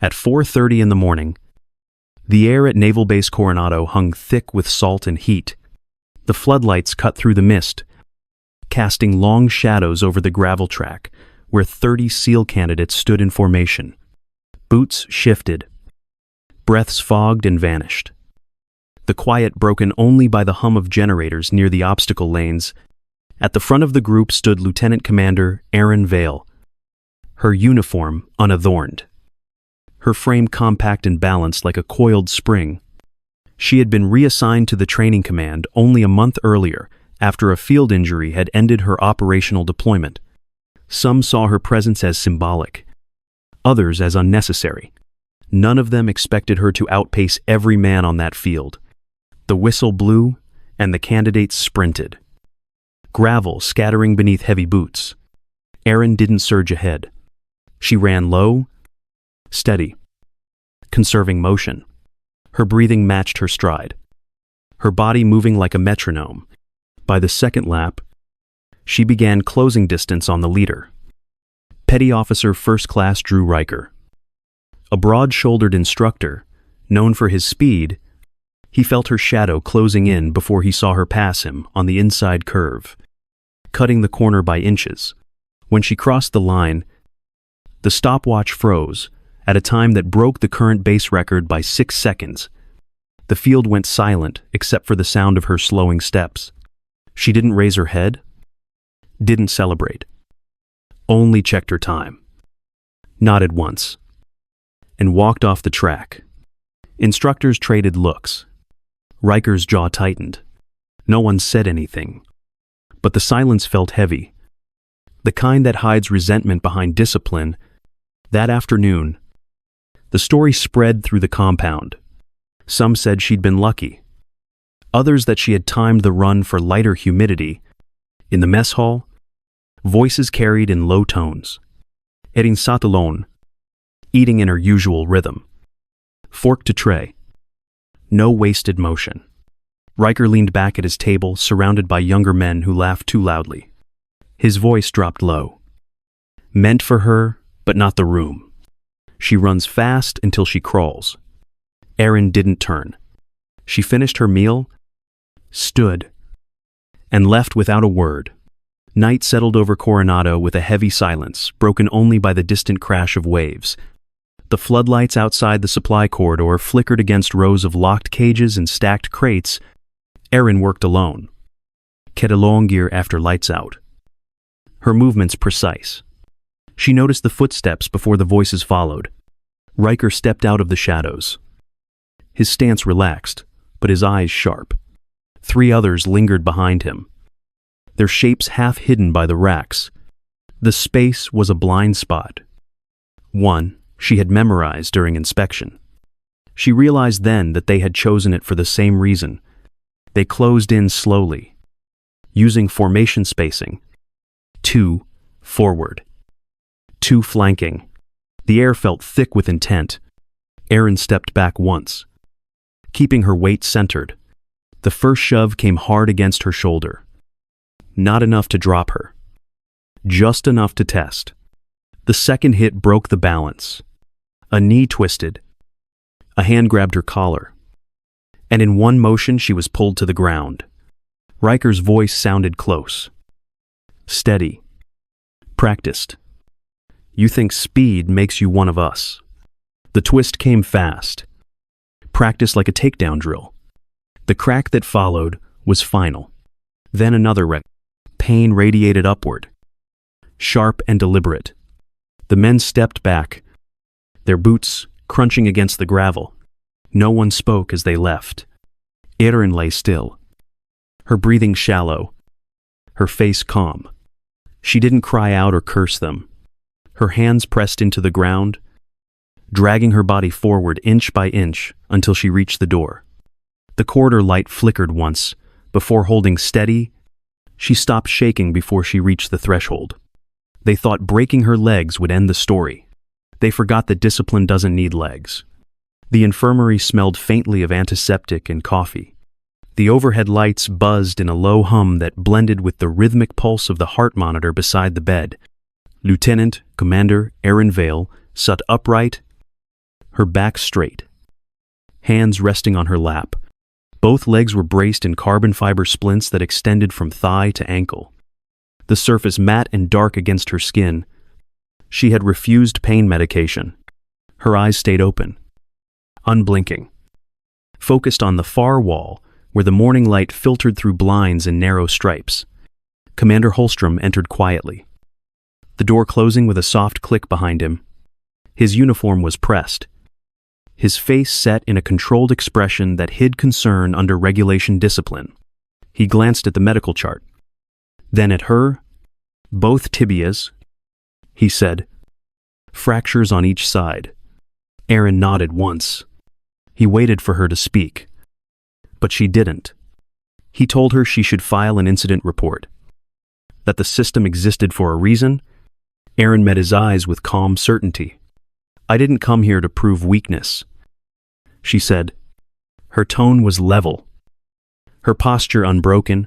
At 4:30 in the morning, the air at Naval Base Coronado hung thick with salt and heat. The floodlights cut through the mist, casting long shadows over the gravel track where 30 SEAL candidates stood in formation. Boots shifted. Breaths fogged and vanished. The quiet broken only by the hum of generators near the obstacle lanes. At the front of the group stood Lieutenant Commander Erin Vale, her uniform unadorned, her frame compact and balanced like a coiled spring. She had been reassigned to the training command only a month earlier after a field injury had ended her operational deployment. Some saw her presence as symbolic, others as unnecessary. None of them expected her to outpace every man on that field. The whistle blew, and the candidates sprinted. Gravel scattering beneath heavy boots. Erin didn't surge ahead. She ran low, steady, conserving motion. Her breathing matched her stride, her body moving like a metronome. By the second lap, she began closing distance on the leader, Petty Officer First Class Drew Riker. A broad-shouldered instructor, known for his speed, he felt her shadow closing in before he saw her pass him on the inside curve, cutting the corner by inches. When she crossed the line, the stopwatch froze at a time that broke the current base record by 6 seconds. The field went silent except for the sound of her slowing steps. She didn't raise her head, didn't celebrate, only checked her time, nodded once, and walked off the track. Instructors traded looks. Riker's jaw tightened. No one said anything, but the silence felt heavy, the kind that hides resentment behind discipline. That afternoon, the story spread through the compound. Some said she'd been lucky, others that she had timed the run for lighter humidity. In the mess hall, voices carried in low tones. Erin sat alone, eating in her usual rhythm, fork to tray. No wasted motion. Riker leaned back at his table, surrounded by younger men who laughed too loudly. His voice dropped low. Meant for her, but not the room. She runs fast until she crawls. Erin didn't turn. She finished her meal, stood, and left without a word. Night settled over Coronado with a heavy silence, broken only by the distant crash of waves. The floodlights outside the supply corridor flickered against rows of locked cages and stacked crates. Erin worked alone, kept gear after lights out. Her movements precise. She noticed the footsteps before the voices followed. Riker stepped out of the shadows. His stance relaxed, but his eyes sharp. 3 others lingered behind him, their shapes half hidden by the racks. The space was a blind spot. One she had memorized during inspection. She realized then that they had chosen it for the same reason. They closed in slowly, using formation spacing. 2 forward, 2 flanking. The air felt thick with intent. Erin stepped back once, keeping her weight centered. The first shove came hard against her shoulder. Not enough to drop her, just enough to test. The second hit broke the balance. A knee twisted. A hand grabbed her collar, and in one motion she was pulled to the ground. Riker's voice sounded close, steady, practiced. You think speed makes you one of us. The twist came fast, practiced like a takedown drill. The crack that followed was final. Then another wreck. Pain radiated upward, sharp and deliberate. The men stepped back, their boots crunching against the gravel. No one spoke as they left. Erin lay still, her breathing shallow, her face calm. She didn't cry out or curse them. Her hands pressed into the ground, dragging her body forward inch by inch until she reached the door. The corridor light flickered once, before holding steady. She stopped shaking before she reached the threshold. They thought breaking her legs would end the story. They forgot that discipline doesn't need legs. The infirmary smelled faintly of antiseptic and coffee. The overhead lights buzzed in a low hum that blended with the rhythmic pulse of the heart monitor beside the bed. Lieutenant Commander Erin Vale sat upright, her back straight, hands resting on her lap. Both legs were braced in carbon fiber splints that extended from thigh to ankle. The surface matte and dark against her skin. She had refused pain medication. Her eyes stayed open, unblinking, focused on the far wall where the morning light filtered through blinds in narrow stripes. Commander Holstrom entered quietly, the door closing with a soft click behind him. His uniform was pressed, his face set in a controlled expression that hid concern under regulation discipline. He glanced at the medical chart, then at her. Both tibias, he said. Fractures on each side. Erin nodded once. He waited for her to speak, but she didn't. He told her she should file an incident report, that the system existed for a reason. Erin met his eyes with calm certainty. I didn't come here to prove weakness, she said. Her tone was level, her posture unbroken.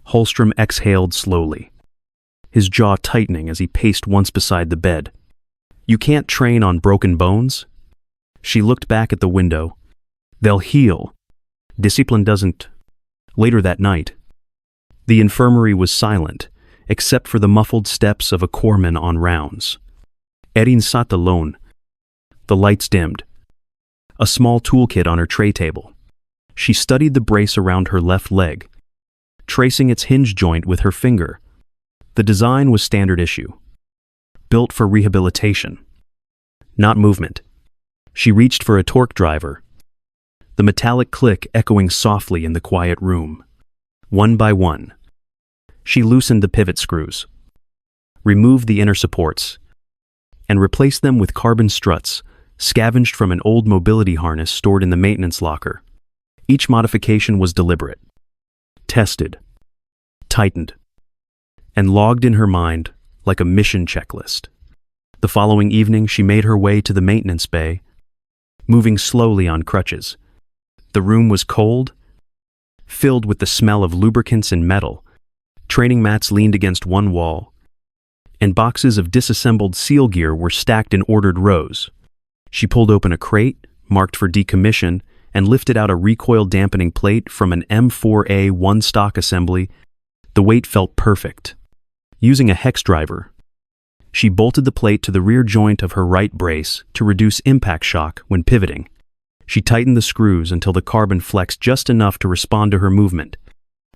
Holstrom exhaled slowly, his jaw tightening as he paced once beside the bed. You can't train on broken bones? She looked back at the window. They'll heal. Discipline doesn't. Later that night, the infirmary was silent, except for the muffled steps of a corpsman on rounds. Erin sat alone. The lights dimmed. A small toolkit on her tray table. She studied the brace around her left leg, tracing its hinge joint with her finger. The design was standard issue, built for rehabilitation, not movement. She reached for a torque driver, the metallic click echoing softly in the quiet room. One by one, she loosened the pivot screws, removed the inner supports, and replaced them with carbon struts scavenged from an old mobility harness stored in the maintenance locker. Each modification was deliberate, tested, tightened, and logged in her mind like a mission checklist. The following evening, she made her way to the maintenance bay, moving slowly on crutches. The room was cold, filled with the smell of lubricants and metal. Training mats leaned against one wall, and boxes of disassembled SEAL gear were stacked in ordered rows. She pulled open a crate, marked for decommission, and lifted out a recoil dampening plate from an M4A1 stock assembly. The weight felt perfect. Using a hex driver, she bolted the plate to the rear joint of her right brace to reduce impact shock when pivoting. She tightened the screws until the carbon flexed just enough to respond to her movement.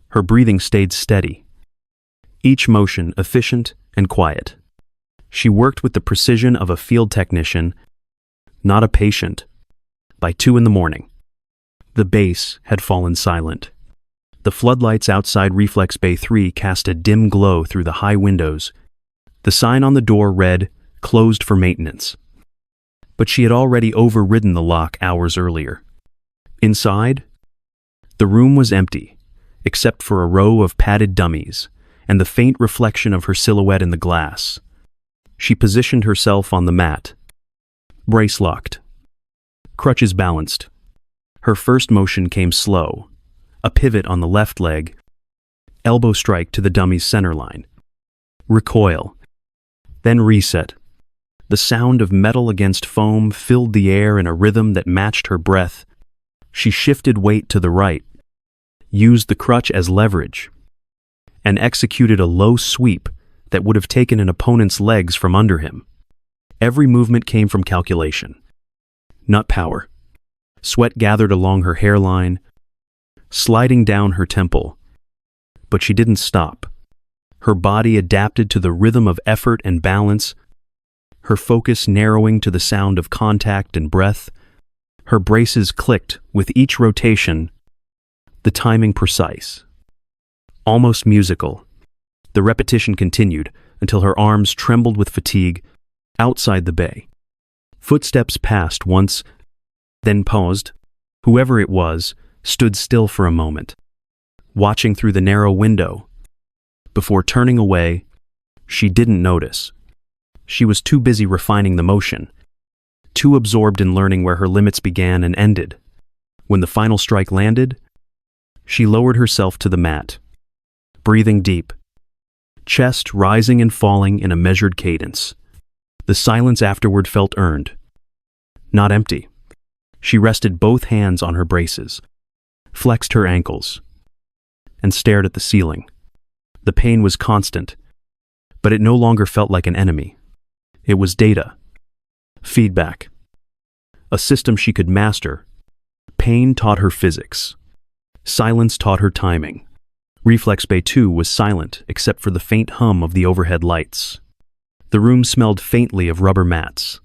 Her breathing stayed steady, each motion efficient and quiet. She worked with the precision of a field technician, not a patient. By 2 a.m, the base had fallen silent. The floodlights outside Reflex Bay 3 cast a dim glow through the high windows. The sign on the door read, "Closed for maintenance." But she had already overridden the lock hours earlier. Inside, the room was empty, except for a row of padded dummies and the faint reflection of her silhouette in the glass. She positioned herself on the mat, brace locked, crutches balanced. Her first motion came slow, a pivot on the left leg, elbow strike to the dummy's center line, recoil, then reset. The sound of metal against foam filled the air in a rhythm that matched her breath. She shifted weight to the right, used the crutch as leverage, and executed a low sweep that would have taken an opponent's legs from under him. Every movement came from calculation, not power. Sweat gathered along her hairline, sliding down her temple. But she didn't stop. Her body adapted to the rhythm of effort and balance, her focus narrowing to the sound of contact and breath. Her braces clicked with each rotation, the timing precise, almost musical. The repetition continued until her arms trembled with fatigue. Outside the bay, footsteps passed once, then paused. Whoever it was stood still for a moment, watching through the narrow window. Before turning away, she didn't notice. She was too busy refining the motion, too absorbed in learning where her limits began and ended. When the final strike landed, she lowered herself to the mat, breathing deep, chest rising and falling in a measured cadence. The silence afterward felt earned, not empty. She rested both hands on her braces, flexed her ankles, and stared at the ceiling. The pain was constant, but it no longer felt like an enemy. It was data. Feedback. A system she could master. Pain taught her physics. Silence taught her timing. Reflex Bay 2 was silent except for the faint hum of the overhead lights. The room smelled faintly of rubber mats,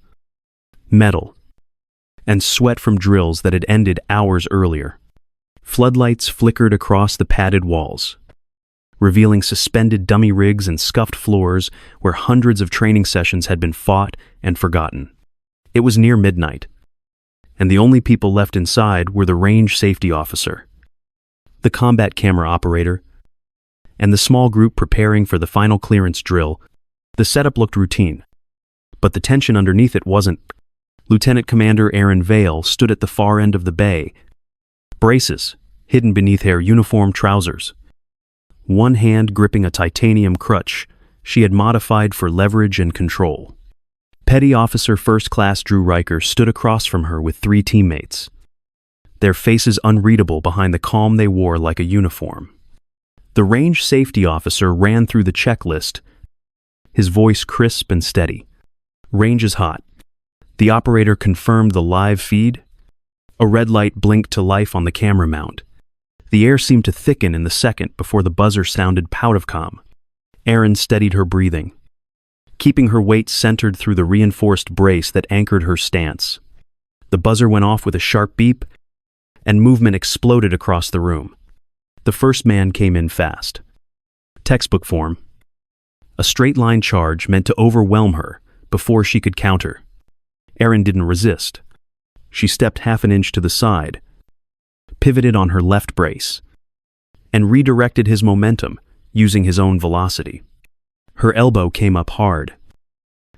metal, and sweat from drills that had ended hours earlier. Floodlights flickered across the padded walls, revealing suspended dummy rigs and scuffed floors where hundreds of training sessions had been fought and forgotten. It was near midnight, and the only people left inside were the range safety officer, the combat camera operator, and the small group preparing for the final clearance drill. The setup looked routine, but the tension underneath it wasn't. Lieutenant Commander Erin Vale stood at the far end of the bay, braces hidden beneath her uniform trousers, one hand gripping a titanium crutch she had modified for leverage and control. Petty Officer First Class Drew Riker stood across from her with 3 teammates, their faces unreadable behind the calm they wore like a uniform. The range safety officer ran through the checklist, his voice crisp and steady. Range is hot. The operator confirmed the live feed. A red light blinked to life on the camera mount. The air seemed to thicken in the second before the buzzer sounded out of comm. Erin steadied her breathing, keeping her weight centered through the reinforced brace that anchored her stance. The buzzer went off with a sharp beep, and movement exploded across the room. The first man came in fast. Textbook form. A straight-line charge meant to overwhelm her before she could counter. Erin didn't resist. She stepped half an inch to the side, pivoted on her left brace, and redirected his momentum using his own velocity. Her elbow came up hard,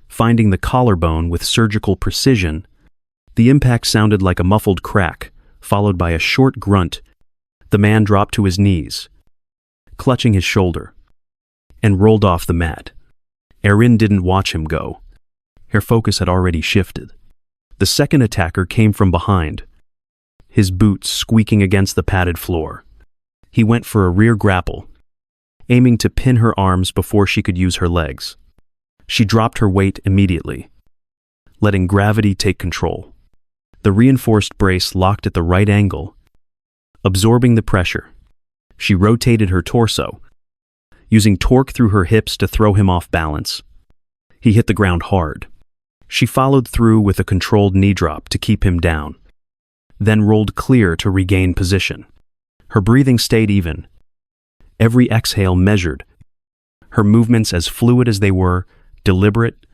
finding the collarbone with surgical precision. The impact sounded like a muffled crack, followed by a short grunt. The man dropped to his knees, clutching his shoulder, and rolled off the mat. Erin didn't watch him go. Her focus had already shifted. The second attacker came from behind, his boots squeaking against the padded floor. He went for a rear grapple, aiming to pin her arms before she could use her legs. She dropped her weight immediately, letting gravity take control. The reinforced brace locked at the right angle, absorbing the pressure. She rotated her torso, using torque through her hips to throw him off balance. He hit the ground hard. She followed through with a controlled knee drop to keep him down, then rolled clear to regain position. Her breathing stayed even, every exhale measured, her movements as fluid as they were, deliberate.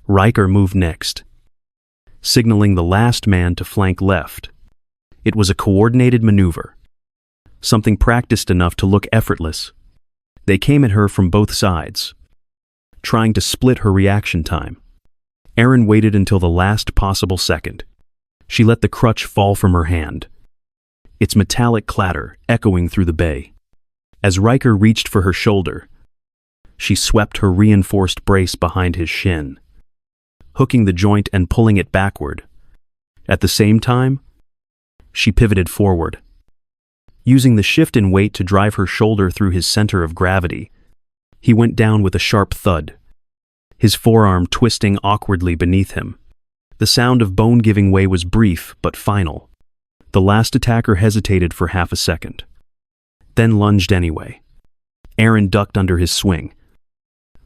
Riker moved next, signaling the last man to flank left. It was a coordinated maneuver, something practiced enough to look effortless. They came at her from both sides, trying to split her reaction time. Erin waited until the last possible second. She let the crutch fall from her hand, its metallic clatter echoing through the bay. As Riker reached for her shoulder, she swept her reinforced brace behind his shin, hooking the joint and pulling it backward. At the same time, she pivoted forward, using the shift in weight to drive her shoulder through his center of gravity. He went down with a sharp thud, his forearm twisting awkwardly beneath him. The sound of bone giving way was brief but final. The last attacker hesitated for half a second, then lunged anyway. Erin ducked under his swing,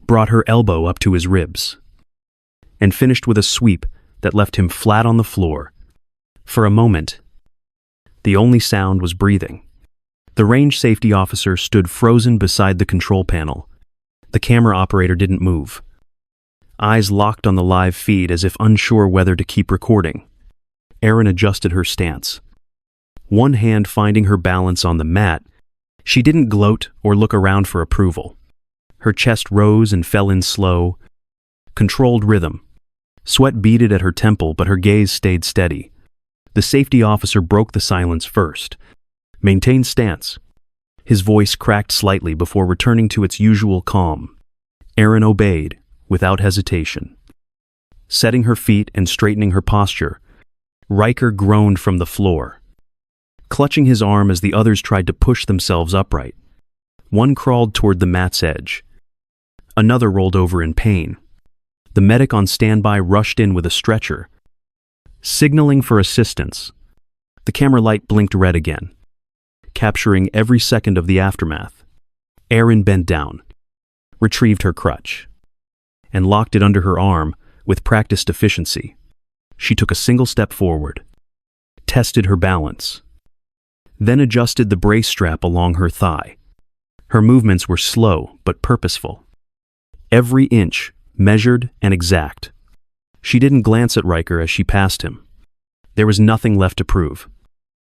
brought her elbow up to his ribs, and finished with a sweep that left him flat on the floor. For a moment, the only sound was breathing. The range safety officer stood frozen beside the control panel. The camera operator didn't move, eyes locked on the live feed as if unsure whether to keep recording. Erin adjusted her stance, one hand finding her balance on the mat. She didn't gloat or look around for approval. Her chest rose and fell in slow, controlled rhythm. Sweat beaded at her temple, but her gaze stayed steady. The safety officer broke the silence first. Maintain stance. His voice cracked slightly before returning to its usual calm. Erin obeyed, without hesitation. Setting her feet and straightening her posture, Riker groaned from the floor, clutching his arm as the others tried to push themselves upright. One crawled toward the mat's edge. Another rolled over in pain. The medic on standby rushed in with a stretcher, signaling for assistance. The camera light blinked red again, capturing every second of the aftermath. Erin bent down, retrieved her crutch, and locked it under her arm with practiced efficiency. She took a single step forward, tested her balance, then adjusted the brace strap along her thigh. Her movements were slow but purposeful, every inch measured and exact. She didn't glance at Riker as she passed him. There was nothing left to prove.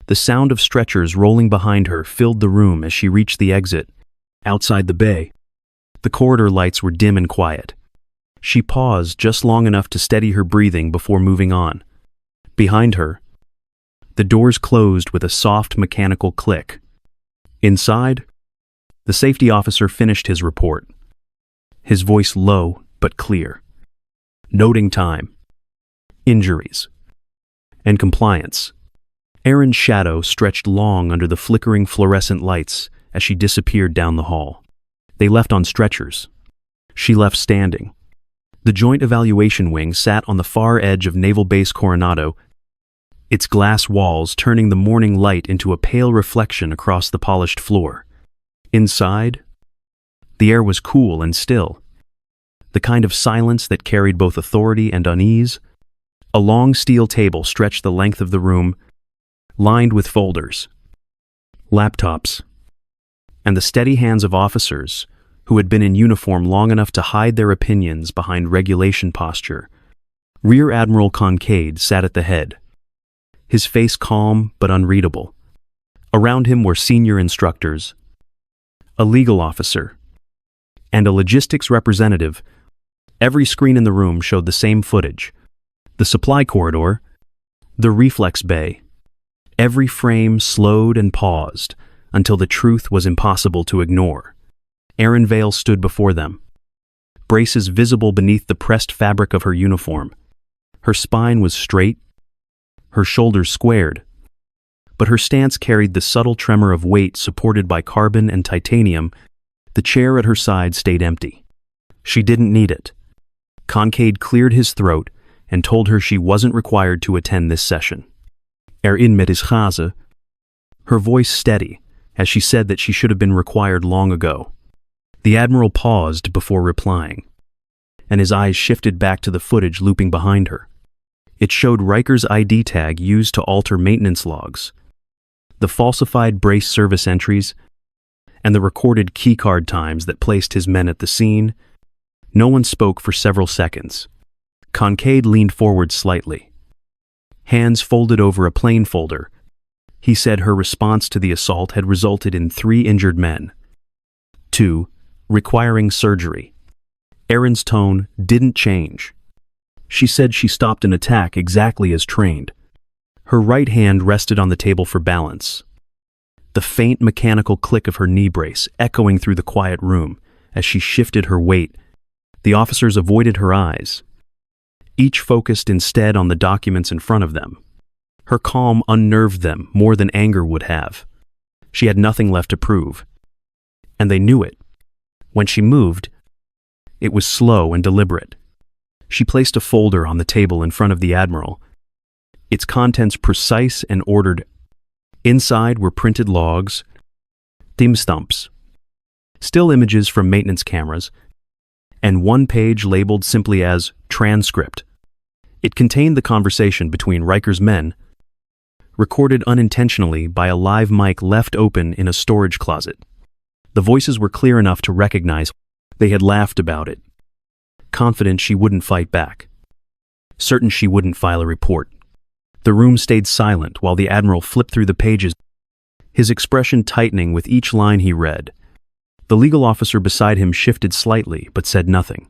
The sound of stretchers rolling behind her filled the room as she reached the exit. Outside the bay, the corridor lights were dim and quiet. She paused just long enough to steady her breathing before moving on. Behind her, the doors closed with a soft mechanical click. Inside, the safety officer finished his report, his voice low but clear, noting time, injuries, and compliance. Erin's shadow stretched long under the flickering fluorescent lights as she disappeared down the hall. They left on stretchers. She left standing. The Joint Evaluation Wing sat on the far edge of Naval Base Coronado, its glass walls turning the morning light into a pale reflection across the polished floor. Inside, the air was cool and still, the kind of silence that carried both authority and unease. A long steel table stretched the length of the room, lined with folders, laptops, and the steady hands of officers who had been in uniform long enough to hide their opinions behind regulation posture. Rear Admiral Kincaid sat at the head, his face calm but unreadable. Around him were senior instructors, a legal officer, and a logistics representative. Every screen in the room showed the same footage: the supply corridor, the reflex bay. Every frame slowed and paused until the truth was impossible to ignore. Erin Vale stood before them, braces visible beneath the pressed fabric of her uniform. Her spine was straight, her shoulders squared, but her stance carried the subtle tremor of weight supported by carbon and titanium. The chair at her side stayed empty. She didn't need it. Kincaid cleared his throat and told her she wasn't required to attend this session. Erin met his chaze, her voice steady, as she said that she should have been required long ago. The Admiral paused before replying, and his eyes shifted back to the footage looping behind her. It showed Riker's ID tag used to alter maintenance logs, the falsified brace service entries, and the recorded keycard times that placed his men at the scene. No one spoke for several seconds. Kincaid leaned forward slightly, hands folded over a plain folder. He said her response to the assault had resulted in 3 injured men, 2 requiring surgery. Erin's tone didn't change. She said she stopped an attack exactly as trained. Her right hand rested on the table for balance, the faint mechanical click of her knee brace echoing through the quiet room as she shifted her weight. The officers avoided her eyes, each focused instead on the documents in front of them. Her calm unnerved them more than anger would have. She had nothing left to prove, and they knew it. When she moved, it was slow and deliberate. She placed a folder on the table in front of the Admiral, its contents precise and ordered. Inside were printed logs, timestamps, still images from maintenance cameras, and one page labeled simply as transcript. It contained the conversation between Riker's men, recorded unintentionally by a live mic left open in a storage closet. The voices were clear enough to recognize. They had laughed about it, confident she wouldn't fight back, certain she wouldn't file a report. The room stayed silent while the Admiral flipped through the pages, his expression tightening with each line he read. The legal officer beside him shifted slightly but said nothing.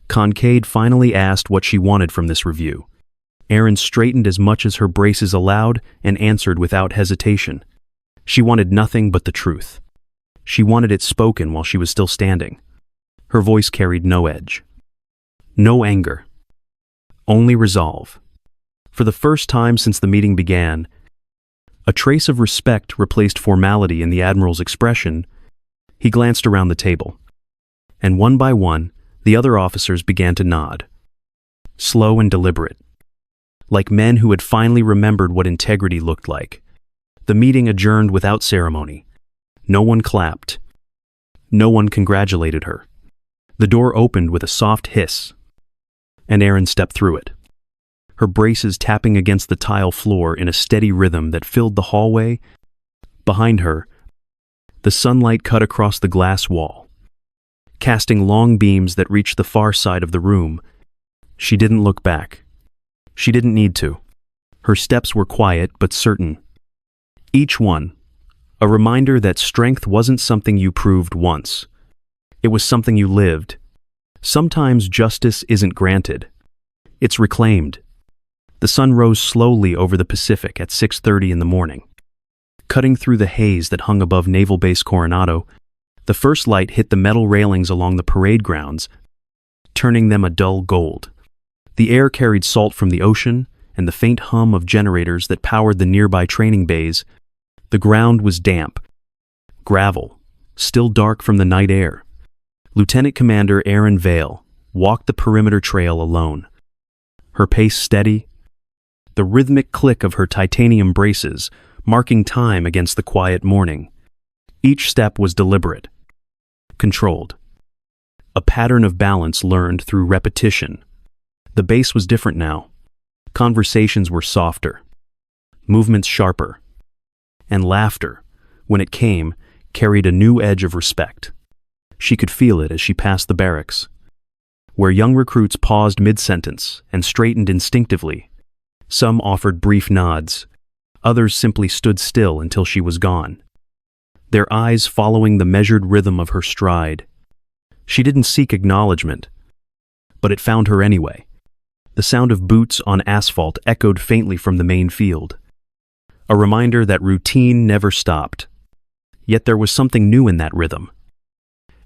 Kincaid finally asked what she wanted from this review. Erin straightened as much as her braces allowed and answered without hesitation. She wanted nothing but the truth. She wanted it spoken while she was still standing. Her voice carried no edge, no anger, only resolve. For the first time since the meeting began, a trace of respect replaced formality in the Admiral's expression. He glanced around the table, and one by one, the other officers began to nod, slow and deliberate, like men who had finally remembered what integrity looked like. The meeting adjourned without ceremony. No one clapped. No one congratulated her. The door opened with a soft hiss, and Erin stepped through it, her braces tapping against the tile floor in a steady rhythm that filled the hallway. Behind her, the sunlight cut across the glass wall, casting long beams that reached the far side of the room. She didn't look back. She didn't need to. Her steps were quiet but certain. Each one, a reminder that strength wasn't something you proved once. It was something you lived. Sometimes justice isn't granted. It's reclaimed. The sun rose slowly over the Pacific at 6:30 in the morning. Cutting through the haze that hung above Naval Base Coronado, the first light hit the metal railings along the parade grounds, turning them a dull gold. The air carried salt from the ocean and the faint hum of generators that powered the nearby training bays. The ground was damp, gravel, still dark from the night air. Lieutenant Commander Erin Vale walked the perimeter trail alone, her pace steady, the rhythmic click of her titanium braces marking time against the quiet morning. Each step was deliberate, controlled, a pattern of balance learned through repetition. The base was different now. Conversations were softer, movements sharper, and laughter, when it came, carried a new edge of respect. She could feel it as she passed the barracks, where young recruits paused mid-sentence and straightened instinctively. Some offered brief nods, others simply stood still until she was gone, their eyes following the measured rhythm of her stride. She didn't seek acknowledgement, but it found her anyway. The sound of boots on asphalt echoed faintly from the main field, a reminder that routine never stopped. Yet there was something new in that rhythm,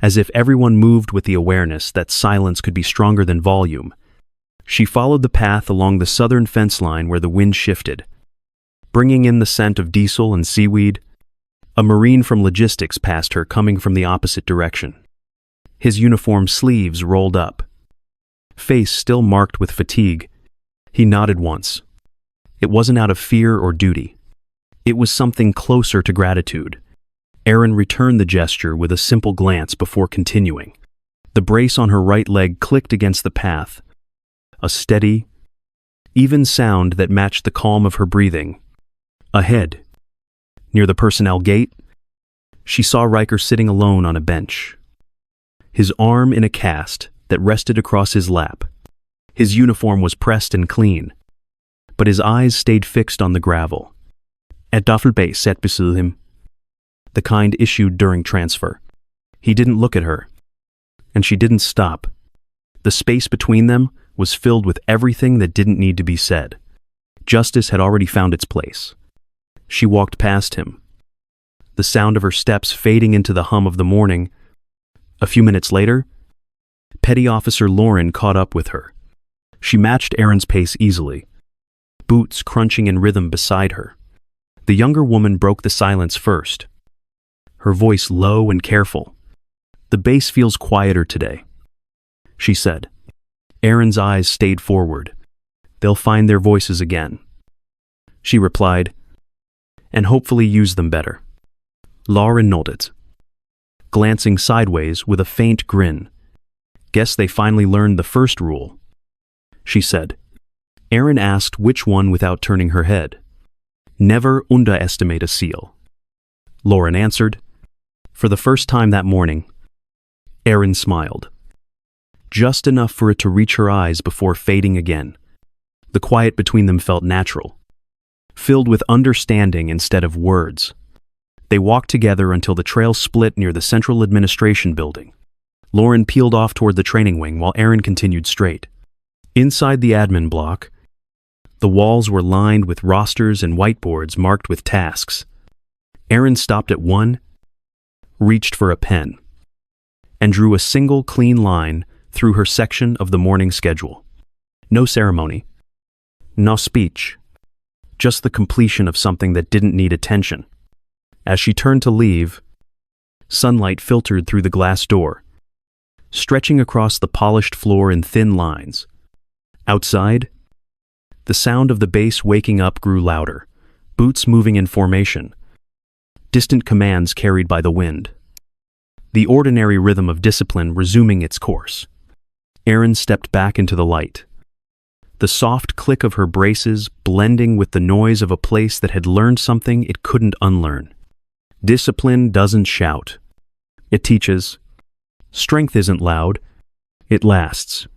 as if everyone moved with the awareness that silence could be stronger than volume. She followed the path along the southern fence line where the wind shifted, bringing in the scent of diesel and seaweed. A Marine from logistics passed her, coming from the opposite direction, his uniform sleeves rolled up, face still marked with fatigue. He nodded once. It wasn't out of fear or duty. It was something closer to gratitude. Erin returned the gesture with a simple glance before continuing. The brace on her right leg clicked against the path, a steady, even sound that matched the calm of her breathing. Ahead, near the personnel gate, she saw Riker sitting alone on a bench, his arm in a cast that rested across his lap. His uniform was pressed and clean, but his eyes stayed fixed on the gravel. Naval Base sat beside him, the kind issued during transfer. He didn't look at her, and she didn't stop. The space between them was filled with everything that didn't need to be said. Justice had already found its place. She walked past him, the sound of her steps fading into the hum of the morning. A few minutes later, Petty Officer Lauren caught up with her. She matched Erin's pace easily, boots crunching in rhythm beside her. The younger woman broke the silence first, her voice low and careful. "The base feels quieter today," she said. Erin's eyes stayed forward. "They'll find their voices again," she replied, "and hopefully use them better." Lauren nodded, glancing sideways with a faint grin. "Guess they finally learned the first rule," she said. Erin asked which one without turning her head. "Never underestimate a SEAL," Lauren answered. For the first time that morning, Erin smiled, just enough for it to reach her eyes before fading again. The quiet between them felt natural, filled with understanding instead of words. They walked together until the trail split near the Central Administration Building. Lauren peeled off toward the training wing while Erin continued straight. Inside the admin block, the walls were lined with rosters and whiteboards marked with tasks. Erin stopped at one, reached for a pen, and drew a single clean line through her section of the morning schedule. No ceremony, No speech. Just the completion of something that didn't need attention. As she turned to leave, sunlight filtered through the glass door, stretching across the polished floor in thin lines. Outside, the sound of the base waking up grew louder, boots moving in formation, distant commands carried by the wind. The ordinary rhythm of discipline resuming its course. Erin stepped back into the light, the soft click of her braces blending with the noise of a place that had learned something it couldn't unlearn. Discipline doesn't shout. It teaches. Strength isn't loud. It lasts.